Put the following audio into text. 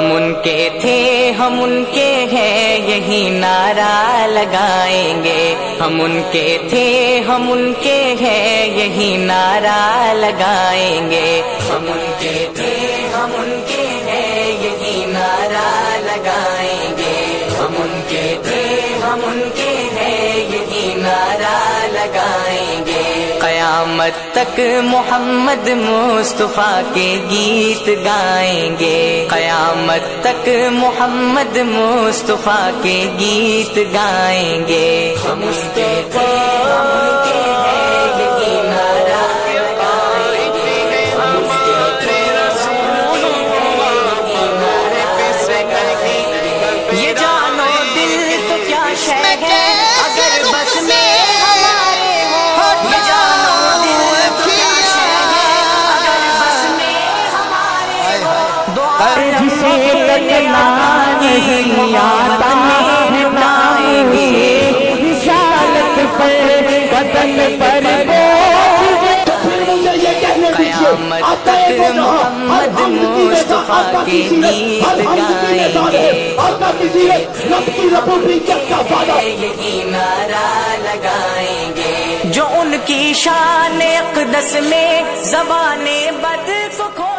ہم ان کے تھے ہم ان کے ہیں یہی نعرہ لگائیں گے، ہم ان کے تھے ہم ان کے ہیں یہی نعرہ لگائیں گے، ہم ان کے تھے ہم ان کے ہیں یہی نعرہ لگائیں گے، ہم ان کے تھے ہم ان کے ہیں یہی نعرہ لگائیں گے، قیامت تک محمد مصطفیٰ کے گیت گائیں گے، قیامت تک محمد مصطفیٰ کے گیت گائیں گے، ہم اس کے تھے ہم ان کے ہیں یہی نعرہ لگائیں گے، ہم اس کے تھے ہم ان کے ہیں یہی نعرہ لگائیں گے، یہ جانو دل تو کیا شے ہے اگر بس میں ہمارے ہو، یہ جانو دل تو کیا شے ہے اگر بس میں ہمارے ہو، دعا جسے تکنا نہیں آتا ہے نام گے، رسالت پر وطن پر قیامت تک محمد مصطفیٰ کے گیت گائیں گے، یہی نعرہ لگائیں گے، جو ان کی شان اقدس میں زبان بد کو کھو